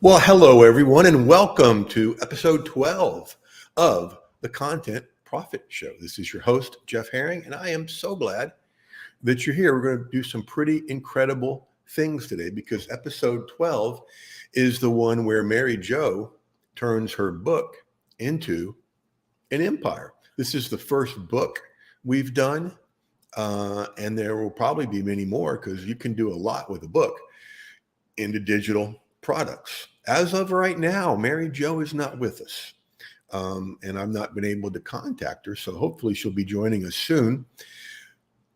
Well, hello, everyone, and welcome to episode 12 of the Content Profit Show. This is your host, Jeff Herring, and I am so glad that you're here. We're going to do some pretty incredible things today because episode 12 is the one where MaryJo turns her book into an empire. This is the first book we've done, and there will probably be many more because you can do a lot with a book into digital products. As of right now, MaryJo is not with us, and I've not been able to contact her, so hopefully she'll be joining us soon.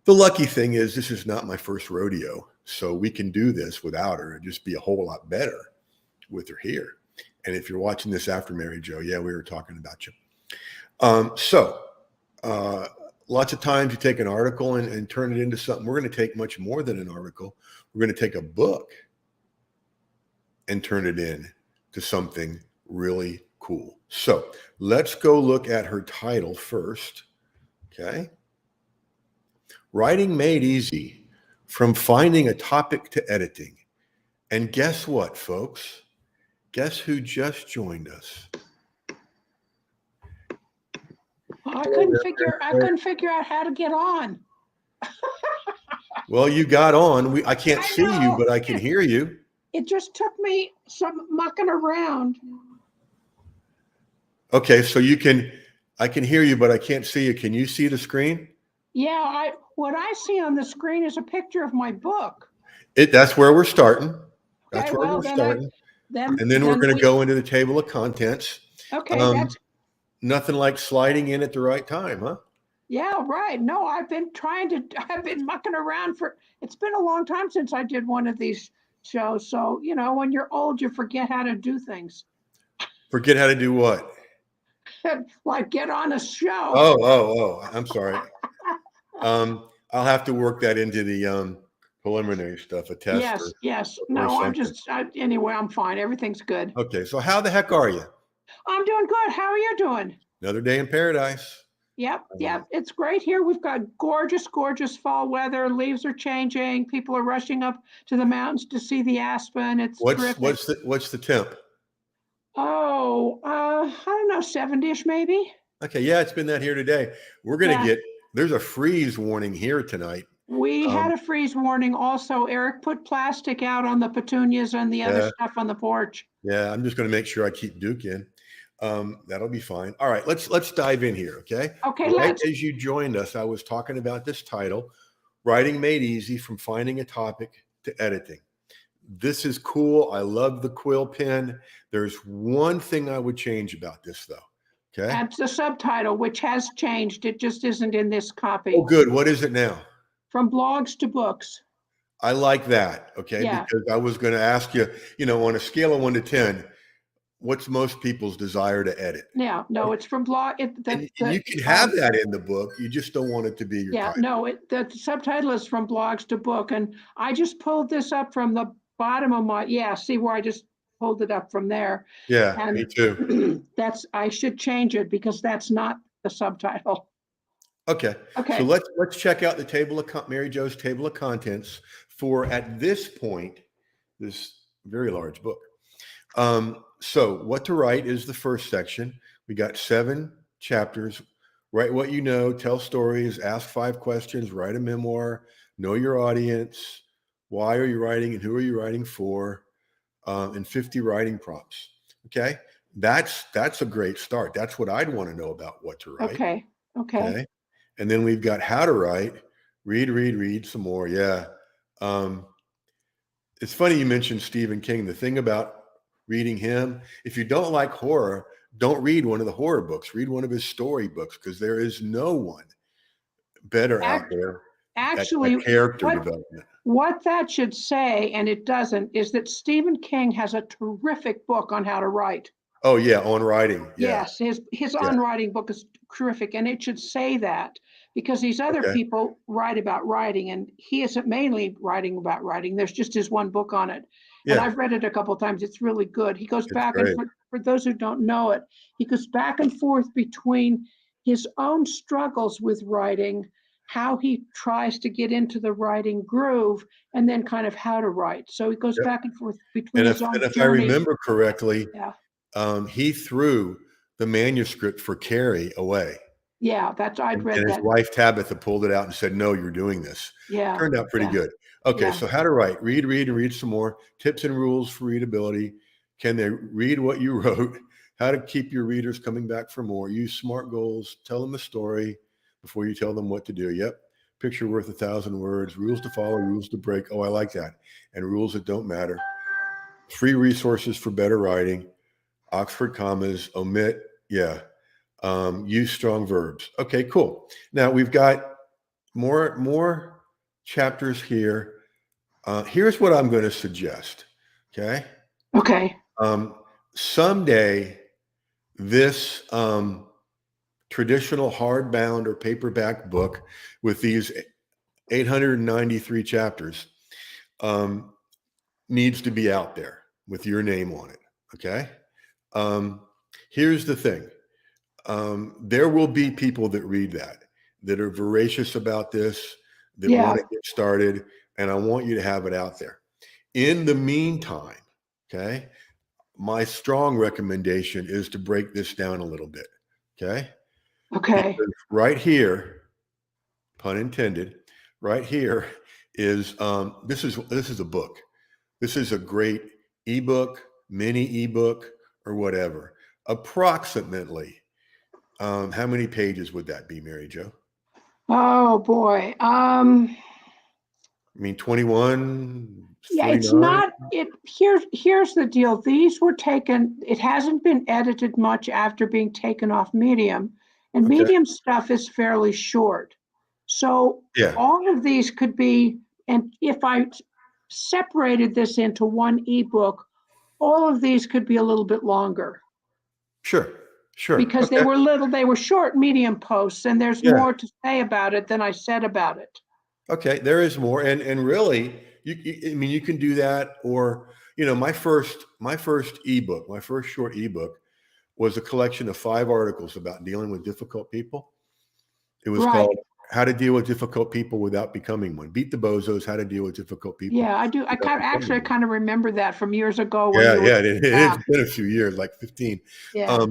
The lucky thing is this is not my first rodeo, so we can do this without her and just be a whole lot better with her here. And if you're watching this after MaryJo, yeah, we were talking about you. Lots of times you take an article and turn it into something. We're going to take much more than an article. We're going to take a book and turn it in to something really cool. So let's go look at her title first. Okay. Writing Made Easy, from finding a topic to editing. And guess what, folks? Guess who just joined us? I couldn't figure out how to get on. Well, you got on. I can't see you, but I can hear you. It just took me some mucking around. Okay, so I can hear you, but I can't see you. Can you see the screen? Yeah, what I see on the screen is a picture of my book. That's where we're starting. That's Okay, where we're starting. And then we're going to go into the table of contents. Okay, that's nothing like sliding in at the right time, huh? Yeah, right. No, I've been mucking around it's been a long time since I did one of these shows. So, when you're old, you forget how to do things. Forget how to do what? Like get on a show. Oh, I'm sorry. I'll have to work that into the preliminary stuff, a test. Yes. No, anyway, I'm fine. Everything's good. Okay, so how the heck are you? I'm doing good. How are you doing? Another day in paradise. Yep. It's great here. We've got gorgeous, gorgeous fall weather. Leaves are changing. People are rushing up to the mountains to see the aspen. It's terrific. What's the temp? Oh, I don't know, 70-ish maybe. Okay, yeah, it's been that here today. We're gonna there's a freeze warning here tonight. We had a freeze warning also. Eric put plastic out on the petunias and the other stuff on the porch. Yeah, I'm just gonna make sure I keep Duke in. That'll be fine. All right, let's dive in here, okay? Okay, right as you joined us, I was talking about this title, Writing Made Easy, from finding a topic to editing. This is cool. I love the quill pen. There's one thing I would change about this, though. Okay. That's the subtitle, which has changed. It just isn't in this copy. Oh, good. What is it now? From blogs to books. I like that. Okay. Yeah. Because I was going to ask you, on a scale of 1 to 10, what's most people's desire to edit? Yeah, no, it's from blog. You can have that in the book. You just don't want it to be your title. No, the subtitle is From Blogs to Book. And I just pulled this up from the bottom of my, see where I just pulled it up from there. Yeah, and me too. I should change it because that's not the subtitle. Okay. So let's check out the MaryJo's table of contents for, at this point, this very large book. So what to write is the first section. We got 7 chapters. Write what you know, tell stories, ask 5 questions, write a memoir, know your audience, why are you writing and who are you writing for, and 50 writing prompts. Okay. That's a great start. That's what I'd want to know about what to write. Okay. And then we've got how to write, read some more. Yeah. It's funny you mentioned Stephen King. The thing about reading him, if you don't like horror, don't read one of the horror books. Read one of his story books, because there is no one better out there at character development. What that should say, and it doesn't, is that Stephen King has a terrific book on how to write. Oh yeah, on writing. Yeah. Yes, his on writing book is terrific, and it should say that, because these other people write about writing, and he isn't mainly writing about writing. There's just his one book on it. Yeah. And I've read it a couple of times. It's really good. He goes back and for those who don't know it, he goes back and forth between his own struggles with writing, how he tries to get into the writing groove, and then kind of how to write. So he goes Yep. back and forth between And his own if I journey. remember correctly, Yeah. he threw the manuscript for Carrie away. Yeah, I'd read And his that. wife Tabitha pulled it out and said, "No, you're doing this." Yeah. Turned out pretty Yeah. good. Okay, Yeah. so how to write. Read, and read some more. Tips and rules for readability. Can they read what you wrote? How to keep your readers coming back for more. Use SMART goals. Tell them a story before you tell them what to do. Yep. Picture worth 1,000 words. Rules to follow, rules to break. Oh, I like that. And rules that don't matter. Free resources for better writing. Oxford commas. Omit. Yeah. Use strong verbs. Okay, cool. Now we've got more chapters here. Here's what I'm going to suggest. Okay. Okay. Someday this traditional hardbound or paperback book with these 893 chapters needs to be out there with your name on it. Okay. Here's the thing. There will be people that read that are voracious about this, that want to get started, and I want you to have it out there. In the meantime, okay, my strong recommendation is to break this down a little bit. Okay. Okay. Because right here, pun intended, right here is this is a book. This is a great ebook, mini ebook, or whatever. Approximately, how many pages would that be, MaryJo? Oh boy. I mean, 21, Yeah, it's 49? not it here's the deal. These were taken, it hasn't been edited much after being taken off Medium, and Okay. Medium stuff is fairly short. So Yeah. all of these could be, and if I separated this into one ebook, all of these could be a little bit longer Sure. because Okay. they were short Medium posts, and there's Yeah. more to say about it than I said about it. Okay. There is more, and really, I mean, you can do that, or my first ebook, my first short ebook was a collection of 5 articles about dealing with difficult people. It was Right. called "How to Deal with Difficult People Without Becoming One." Beat the Bozos. How to deal with difficult people. Yeah, I do. I Without becoming one. kind of remember that from years ago when Yeah, you were. yeah. It's Yeah. been a few years, like 15. Yeah.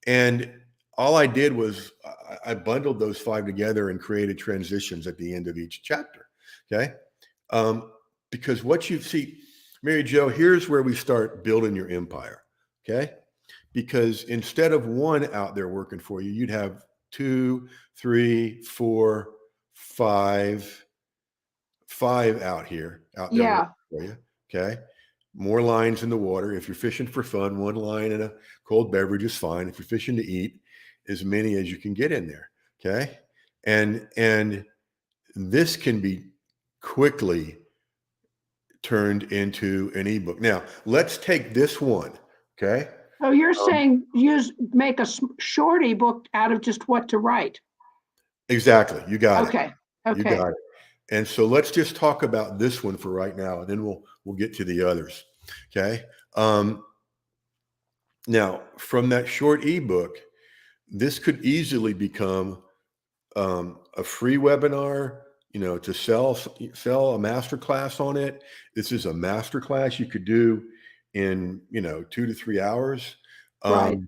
And all I did was I bundled those 5 together and created transitions at the end of each chapter. Okay. Um, because what you see, MaryJo, here's where we start building your empire. Okay. Because instead of one out there working for you, you'd have 2, 3, 4, 5, 5 out there working Yeah. for you. Okay. More lines in the water. If you're fishing for fun, 1 line and a cold beverage is fine. If you're fishing to eat, as many as you can get in there. Okay. And this can be quickly turned into an ebook. Now, let's take this one. Okay. So you're saying make a short ebook out of just what to write. Exactly. You got it. Okay. You Okay. got it. And so let's just talk about this one for right now, and then we'll get to the others. Okay. Now, from that short ebook, this could easily become a free webinar, to sell a master class on it. This is a master class you could do in 2 to 3 hours. Right.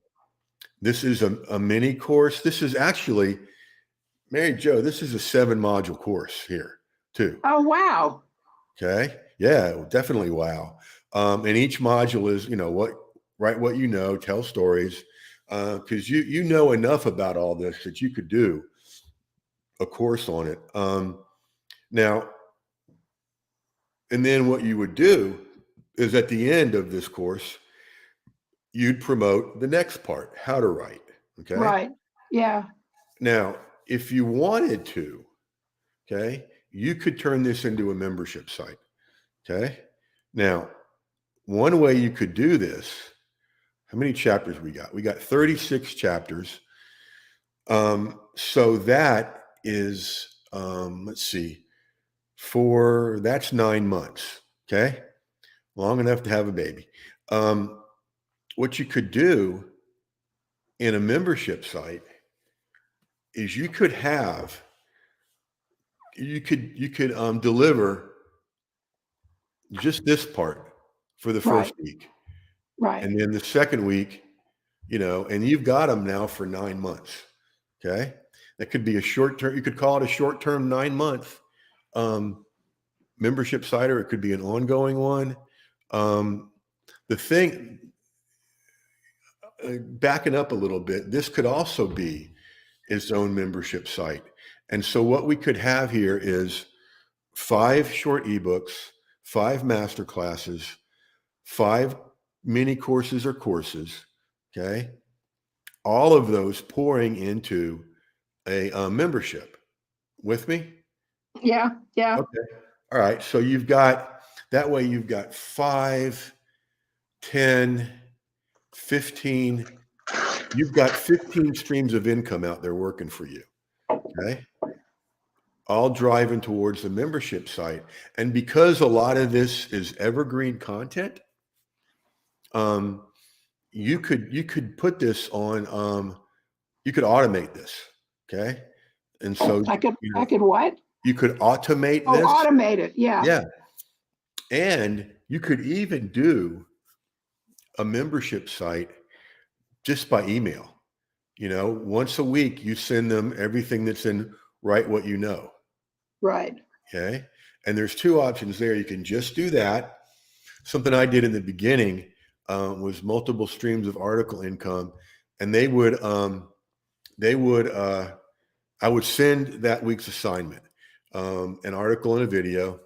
This is a mini course. This is actually, MaryJo, this is a 7 module course here too. Oh, wow. Okay. Yeah, definitely. Wow. And each module is, write what you know, tell stories, because you know enough about all this that you could do a course on it. Now, and then what you would do is at the end of this course, you'd promote the next part, how to write. Okay. Right. Yeah. Now, if you wanted to, okay, you could turn this into a membership site. Okay. Now, one way you could do this, how many chapters we got? We got 36 chapters. So that is, let's see, that's 9 months. Okay. Long enough to have a baby. What you could do in a membership site is you could have you could deliver just this part for the first week. Right. And then the second week, and you've got them now for 9 months. Okay. That could be a short term. You could call it a short term 9-month membership site, or it could be an ongoing one. The thing, backing up a little bit, this could also be its own membership site. And so what we could have here is 5 short ebooks, 5 master classes, 5 mini courses or courses. Okay. All of those pouring into a membership. With me? Yeah. Okay. All right. So you've got 5, 10, 15. You've got 15 streams of income out there working for you. Okay. All driving towards the membership site. And because a lot of this is evergreen content, you could put this on, you could automate this. Okay. And so I could what? You could automate this. Oh, automate it. Yeah. Yeah. And you could even do a membership site just by email. Once a week, you send them everything that's in Write What You Know. Right. Okay. And there's 2 options there. You can just do that. Something I did in the beginning was multiple streams of article income. And I would send that week's assignment, an article and a video,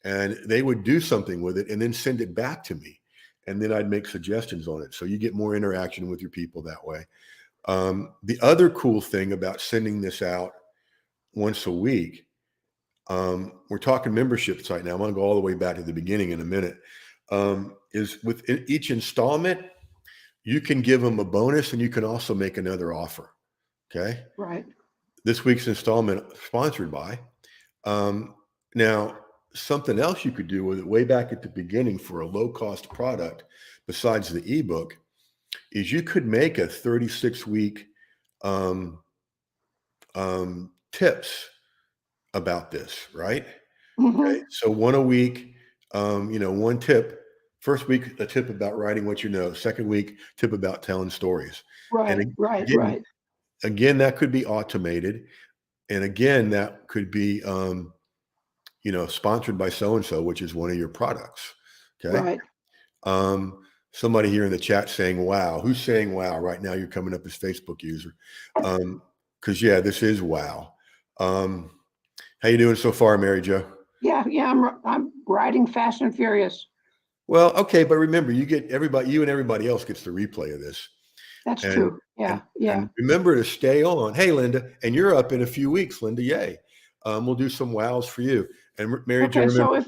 and they would do something with it and then send it back to me. And then I'd make suggestions on it. So you get more interaction with your people that way. The other cool thing about sending this out once a week, we're talking membership site now. I'm going to go all the way back to the beginning in a minute, is with each installment, you can give them a bonus and you can also make another offer. Okay. Right. This week's installment sponsored by. Now, something else you could do with it way back at the beginning for a low-cost product besides the ebook is you could make a 36-week tips about this, right? Mm-hmm. Okay. So one a week, one tip. First week, a tip about writing what you know. Second week, tip about telling stories. Right. And Right. Again, that could be automated. And again, that could be, sponsored by so-and-so, which is one of your products. Okay. Right. Somebody here in the chat saying, wow. Who's saying wow? Right now, you're coming up as Facebook user. Because, this is wow. How you doing so far, MaryJo? Yeah. I'm riding fast and furious. Well, okay. But remember, you and everybody else gets the replay of this. That's true. Yeah. And remember to stay on. Hey, Linda, and you're up in a few weeks, Linda. Yay. We'll do some wows for you. And MaryJo, so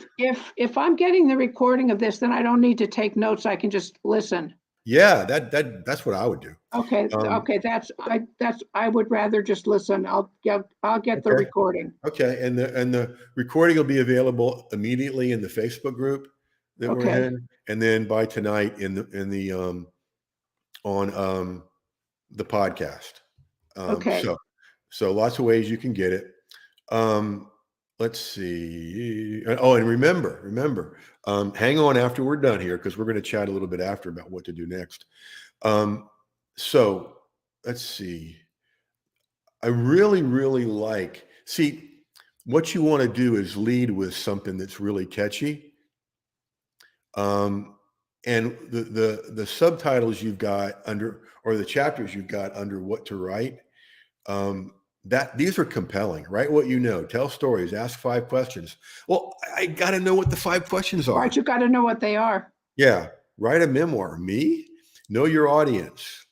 if I'm getting the recording of this, then I don't need to take notes. I can just listen. Yeah, that's what I would do. Okay. I would rather just listen. I'll get the recording. Okay. And the recording will be available immediately in the Facebook group that we're in, and then by tonight on the podcast. So lots of ways you can get it. Let's see. Oh, and remember, hang on after we're done here, because we're going to chat a little bit after about what to do next. So let's see. I really, really what you want to do is lead with something that's really catchy. And the subtitles you've got under, or the chapters you've got under what to write, these are compelling. Write what you know, tell stories, ask 5 questions. Well, I got to know what the 5 questions are. Right, you got to know what they are. Yeah, write a memoir. Me? Know your audience.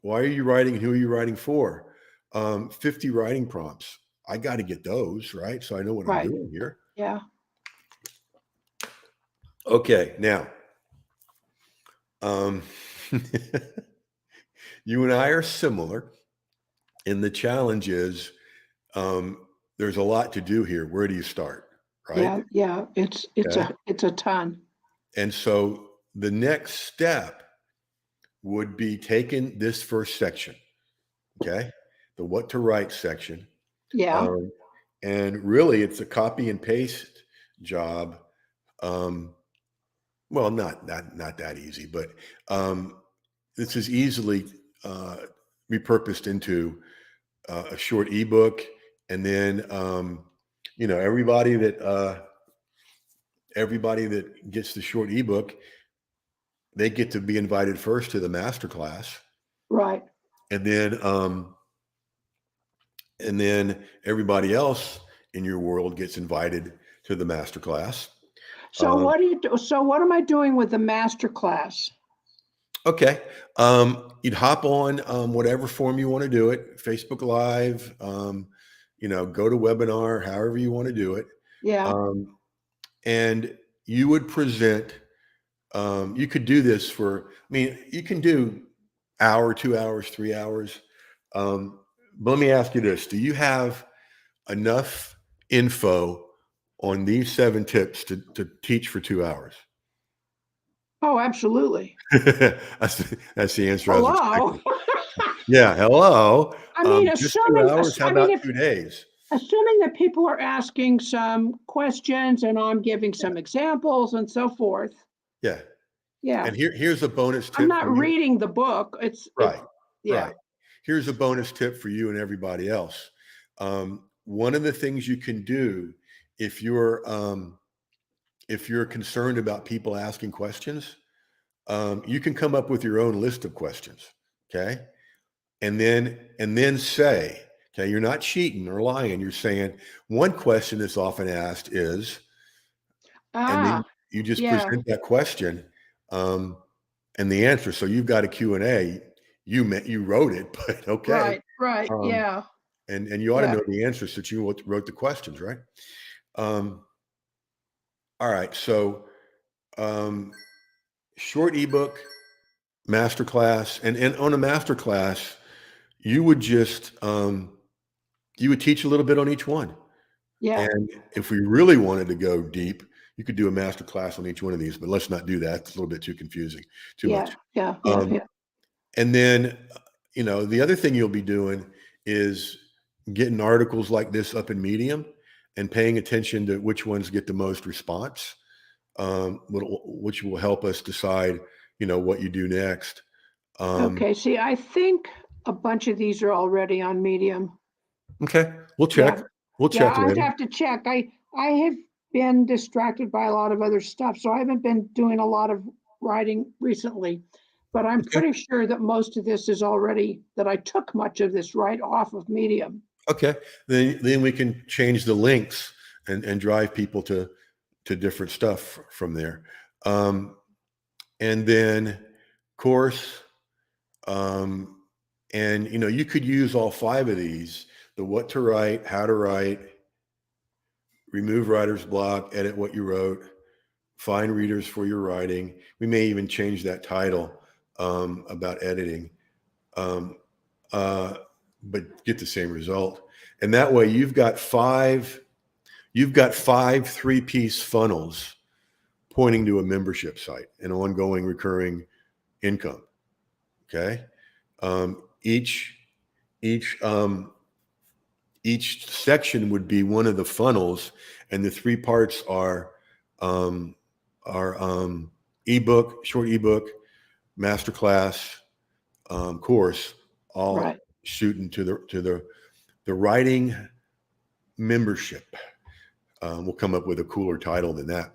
Why are you writing and who are you writing for? 50 writing prompts. I got to get those, right? So I know what I'm doing here. Yeah. Okay, now, you and I are similar, and the challenge is there's a lot to do here. Where do you start, right? Yeah. It's a ton. And so the next step would be taking this first section, okay, the what to write section, yeah, And really, it's a copy and paste job. Well, not that easy, but this is easily repurposed into a short ebook, and then everybody that gets the short ebook, they get to be invited first to the master class, Right. and then everybody else in your world gets invited to the master class. So what do you do? So what am I doing with the master class? Okay. You'd hop on whatever form you want to do it, Facebook Live, go to webinar, however you want to do it. Yeah. And you would present, you could do this you can do hour, 2 hours, 3 hours. But let me ask you this. Do you have enough info on these 7 tips to teach for 2 hours? Oh, absolutely. that's the answer. Hello. Yeah. Hello. I mean, just 2 hours. How about 2 days? Assuming that people are asking some questions and I'm giving some examples and so forth. Yeah. Yeah. And here's a bonus tip. I'm not reading the book. Right. Yeah. Right. Here's a bonus tip for you and everybody else. One of the things you can do if you're concerned about people asking questions, you can come up with your own list of questions. Okay. And then say, okay, you're not cheating or lying. You're saying one question that's often asked is, and then you just present that question and the answer. So you've got a Q&A. You wrote it, but okay. Right. Yeah. And you ought to know the answers that you wrote the questions, right? All right. So short ebook, masterclass, and on a masterclass, you would just you would teach a little bit on each one. Yeah. And if we really wanted to go deep, you could do a master class on each one of these, but let's not do that. It's a little bit too confusing, too much. Yeah. And then, the other thing you'll be doing is getting articles like this up in Medium and paying attention to which ones get the most response, which will help us decide, what you do next. Okay. See, I think a bunch of these are already on Medium. Okay. We'll check. We'll check later. I'd have to check. I have been distracted by a lot of other stuff, so I haven't been doing a lot of writing recently. But I'm pretty sure that most of this is already, that I took much of this right off of Medium. Okay. Then we can change the links and drive people to different stuff from there. And then course, and you could use all 5 of these: the what to write, how to write, remove writer's block, edit what you wrote, find readers for your writing. We may even change that title about editing, but get the same result. And that way you've got 5 3-piece funnels pointing to a membership site and ongoing recurring income. Okay. Each section would be one of the funnels, and the 3 parts are ebook, short ebook, masterclass, course, all shooting to the writing membership. We'll come up with a cooler title than that.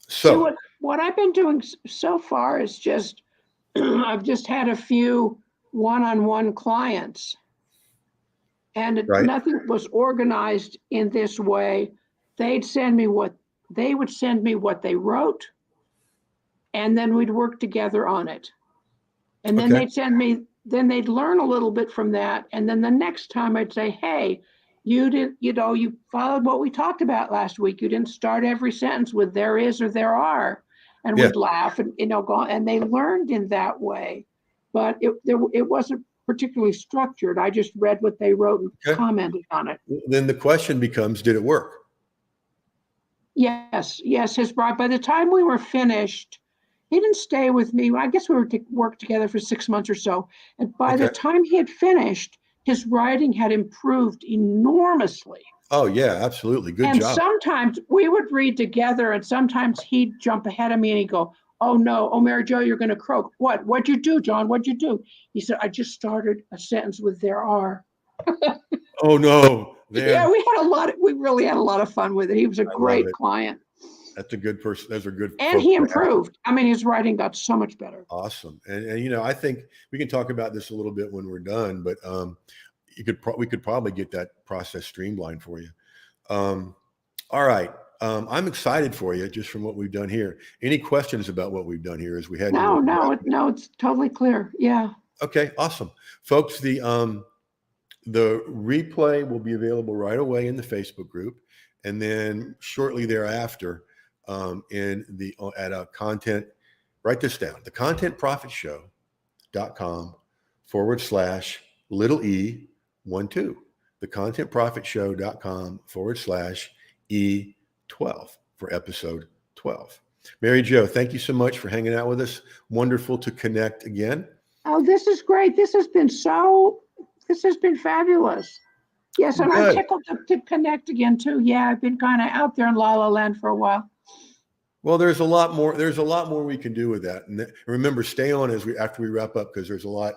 So what I've been doing so far is just I've just had a few one-on-one clients, and nothing was organized in this way. They would send me what they wrote, and then we'd work together on it. And then they'd learn a little bit from that. And then the next time I'd say, hey, you followed what we talked about last week. You didn't start every sentence with there is or there are. And we'd laugh and, go, and they learned in that way. But it wasn't particularly structured. I just read what they wrote and commented on it. Then the question becomes, did it work? Yes. By the time we were finished, he didn't stay with me. I guess we were to work together for 6 months or so. And by the time he had finished, his writing had improved enormously. Oh yeah, absolutely. Good And job. sometimes we would read together, and sometimes he'd jump ahead of me and he'd go, "Oh no, oh MaryJo, you're going to croak. What? What'd you do, John? What'd you do?" He said, "I just started a sentence with there are." Oh no, Yeah, we really had a lot of fun with it. He was a I love great it. client. That's a good person. Those are good And folks he to have. improved. I mean, his writing got so much better. Awesome. And I think we can talk about this a little bit when we're done, but we could probably get that process streamlined for you. All right. I'm excited for you just from what we've done here. Any questions about what we've done here as we had to? No, it's totally clear. Yeah. Okay, awesome. Folks, the replay will be available right away in the Facebook group, and then shortly thereafter at a content, write this down, the contentprofitshow.com/little e12, the contentprofitshow.com/e12 for episode 12. MaryJo, thank you so much for hanging out with us. Wonderful to connect again. Oh, this is great. This has been fabulous. Yes, and I'm tickled to connect again too. Yeah, I've been kind of out there in La La Land for a while. Well, there's a lot more we can do with that. And remember, stay on after we wrap up, because there's a lot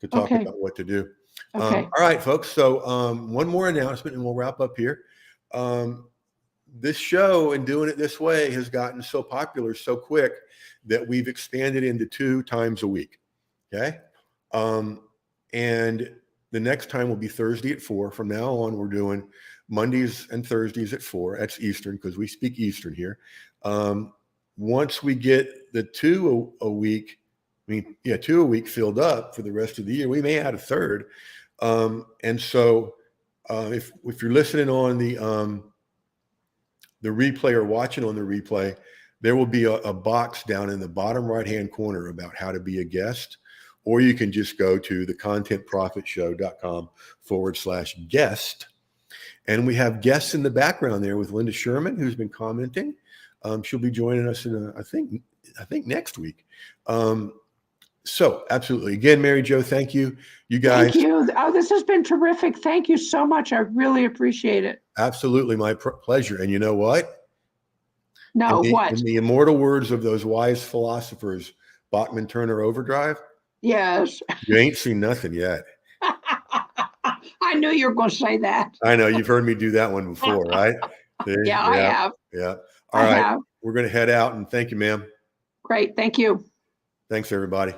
to talk about what to do. Okay. All right, folks. So one more announcement and we'll wrap up here. This show and doing it this way has gotten so popular so quick that we've expanded into 2 times a week. Okay. And the next time will be Thursday at 4. From now on, we're doing Mondays and Thursdays at 4. That's Eastern, because we speak Eastern here. Once we get the 2 a week, 2 a week filled up for the rest of the year, we may add a third. And so if you're listening on the replay or watching on the replay, there will be a box down in the bottom right-hand corner about how to be a guest, or you can just go to the contentprofitshow.com/guest. And we have guests in the background there with Linda Sherman, who's been commenting. She'll be joining us in I think next week. So absolutely. Again, MaryJo, thank you. You guys. Thank you. Oh, this has been terrific. Thank you so much. I really appreciate it. Absolutely. My pleasure. And you know what? No, what? In the immortal words of those wise philosophers, Bachman Turner Overdrive. Yes. You ain't seen nothing yet. I knew you were going to say that. I know. You've heard me do that one before, right? Yeah, I have. Yeah. All right. We're going to head out, and thank you, ma'am. Great. Thank you. Thanks, everybody.